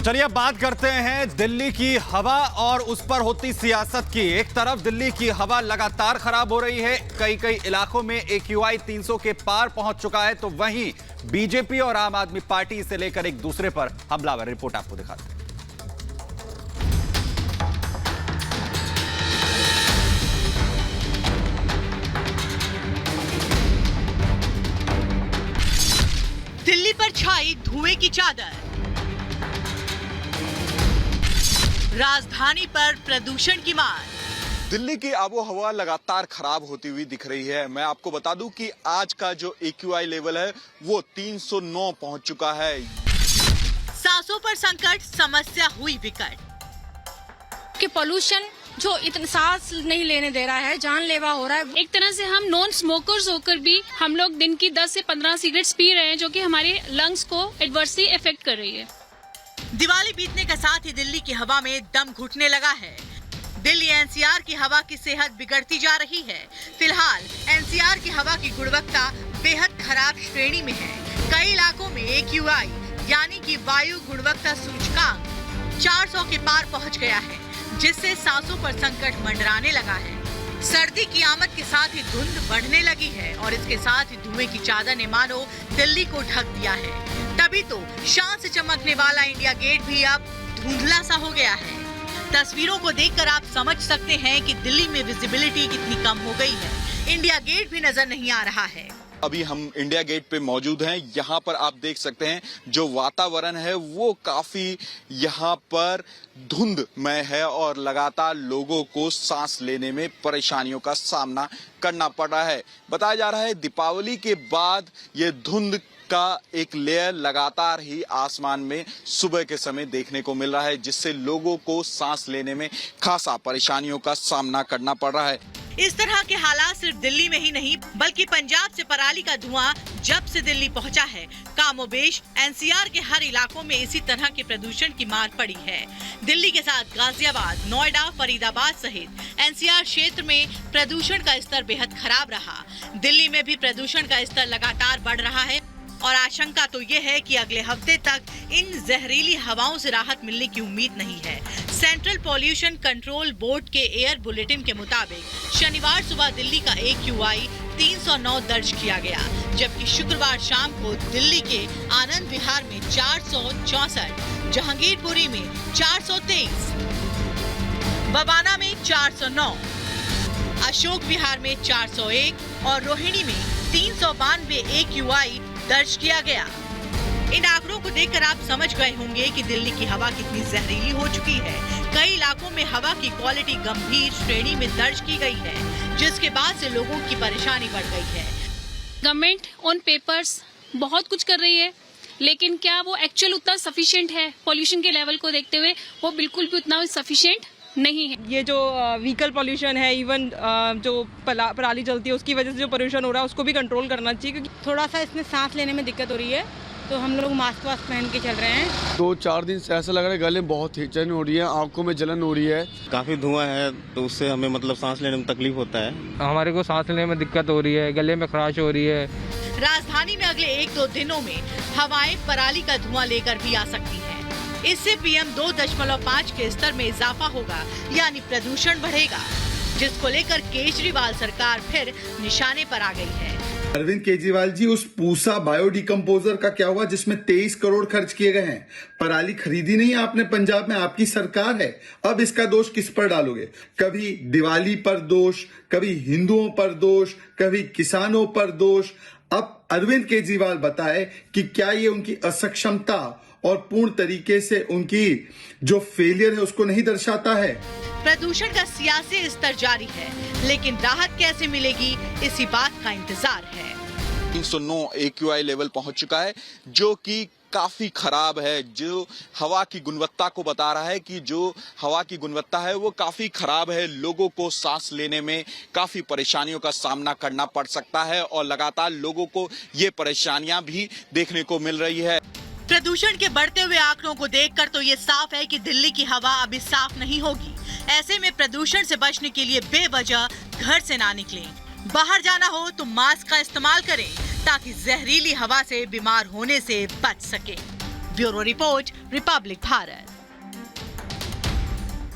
चलिए अब बात करते हैं दिल्ली की हवा और उस पर होती सियासत की। एक तरफ दिल्ली की हवा लगातार खराब हो रही है, कई इलाकों में AQI 300 के पार पहुंच चुका है, तो वहीं बीजेपी और आम आदमी पार्टी इसे लेकर एक दूसरे पर हमलावर। रिपोर्ट आपको दिखाते हैं। दिल्ली पर छाई धुएं की चादर, राजधानी पर प्रदूषण की मार। दिल्ली की आबोहवा लगातार खराब होती हुई दिख रही है। मैं आपको बता दूं कि आज का जो AQI लेवल है वो 309 पहुंच चुका है। सांसों पर संकट, समस्या हुई विकट। कि पोल्यूशन जो इतना सांस नहीं लेने दे रहा है, जानलेवा हो रहा है। एक तरह से हम नॉन स्मोकर्स होकर भी हम लोग दिन की 10 से 15 सिगरेट्स पी रहे हैं, जो कि हमारे लंग्स को एडवर्सली इफेक्ट कर रही है। दिवाली बीतने के साथ ही दिल्ली की हवा में दम घुटने लगा है। दिल्ली NCR की हवा की सेहत बिगड़ती जा रही है। फिलहाल NCR की हवा की गुणवत्ता बेहद खराब श्रेणी में है। कई इलाकों में AQI यानी कि वायु गुणवत्ता सूचकांक 400 के पार पहुंच गया है, जिससे सांसों पर संकट मंडराने लगा है। सर्दी की आमद के साथ ही धुंध बढ़ने लगी है और इसके साथ ही धुएं की चादर ने मानो दिल्ली को ढक दिया है। तभी तो शान से चमकने वाला इंडिया गेट भी अब धुंधला सा हो गया है। तस्वीरों को देखकर आप समझ सकते हैं कि दिल्ली में विजिबिलिटी कितनी कम हो गई है। इंडिया गेट भी नजर नहीं आ रहा है। अभी हम इंडिया गेट पे मौजूद हैं। यहाँ पर आप देख सकते हैं जो वातावरण है वो काफी यहाँ पर धुंधमय है और लगातार लोगों को सांस लेने में परेशानियों का सामना करना पड़ रहा है। बताया जा रहा है दीपावली के बाद ये धुंध का एक लेयर लगातार ही आसमान में सुबह के समय देखने को मिल रहा है, जिससे लोगों को सांस लेने में खासा परेशानियों का सामना करना पड़ रहा है। इस तरह के हालात सिर्फ दिल्ली में ही नहीं बल्कि पंजाब से पराली का धुआं जब से दिल्ली पहुंचा है, कामोबेश NCR के हर इलाकों में इसी तरह के प्रदूषण की मार पड़ी है। दिल्ली के साथ गाजियाबाद, नोएडा, फरीदाबाद सहित NCR क्षेत्र में प्रदूषण का स्तर बेहद खराब रहा। दिल्ली में भी प्रदूषण का स्तर लगातार बढ़ रहा है और आशंका तो ये है कि अगले हफ्ते तक इन जहरीली हवाओं से राहत मिलने की उम्मीद नहीं है। सेंट्रल पॉल्यूशन कंट्रोल बोर्ड के एयर बुलेटिन के मुताबिक शनिवार सुबह दिल्ली का AQI 309 दर्ज किया गया, जबकि शुक्रवार शाम को दिल्ली के आनंद विहार में 464, जहांगीरपुरी में 423, बबाना में 409, अशोक विहार में 401 और रोहिणी में 392 AQI दर्ज किया गया। इन आंकड़ों को देखकर आप समझ गए होंगे कि दिल्ली की हवा कितनी जहरीली हो चुकी है। कई इलाकों में हवा की क्वालिटी गंभीर श्रेणी में दर्ज की गई है, जिसके बाद से लोगों की परेशानी बढ़ गई है। गवर्नमेंट ऑन पेपर्स बहुत कुछ कर रही है, लेकिन क्या वो एक्चुअल उतना सफिशिएंट है? पॉल्यूशन के लेवल को देखते हुए वो बिल्कुल भी उतना सफिशिएंट नहीं है। ये जो व्हीकल पॉल्यूशन है, इवन जो पराली जलती है उसकी वजह से जो पॉल्यूशन हो रहा है उसको भी कंट्रोल करना चाहिए, क्योंकि थोड़ा सा इसमें सांस लेने में दिक्कत हो रही है, तो हम लोग मास्क वास्क पहन के चल रहे हैं। 2-4 दिन से ऐसा लग रहा है गले में बहुत हिचन हो रही है, आंखों में जलन हो रही है। काफी धुआं है तो उससे हमें मतलब सांस लेने में तकलीफ होता है। हमारे को सांस लेने में दिक्कत हो रही है, गले में खराश हो रही है। राजधानी में अगले 1-2 दिनों में हवाएं पराली का धुआं लेकर भी आ सकती हैं। इससे PM 2.5 के स्तर में इजाफा होगा, यानी प्रदूषण बढ़ेगा, जिसको लेकर केजरीवाल सरकार फिर निशाने पर आ गई है। अरविंद केजरीवाल जी, उस पूसा बायोडिकम्पोजर का क्या हुआ जिसमें 23 करोड़ खर्च किए गए हैं? पराली खरीदी नहीं आपने पंजाब में, आपकी सरकार है। अब इसका दोष किस पर डालोगे? कभी दिवाली पर दोष, कभी हिंदुओं पर दोष, कभी किसानों पर दोष। अब अरविंद केजरीवाल बताए कि क्या ये उनकी असक्षमता और पूर्ण तरीके से उनकी जो फेलियर है उसको नहीं दर्शाता है? प्रदूषण का सियासी स्तर जारी है, लेकिन राहत कैसे मिलेगी इसी बात का इंतजार है। 309 AQI लेवल पहुंच चुका है, जो कि काफी खराब है। जो हवा की गुणवत्ता को बता रहा है कि जो हवा की गुणवत्ता है वो काफी खराब है। लोगों को सांस लेने में काफी परेशानियों का सामना करना पड़ सकता है और लगातार लोगों को ये परेशानियां भी देखने को मिल रही है। प्रदूषण के बढ़ते हुए आंकड़ों को देखकर तो ये साफ है कि दिल्ली की हवा अभी साफ नहीं होगी। ऐसे में प्रदूषण से बचने के लिए बेवजह घर से ना निकलें। बाहर जाना हो तो मास्क का इस्तेमाल करें ताकि जहरीली हवा से बीमार होने से बच सके। Bureau report, Republic Bharat.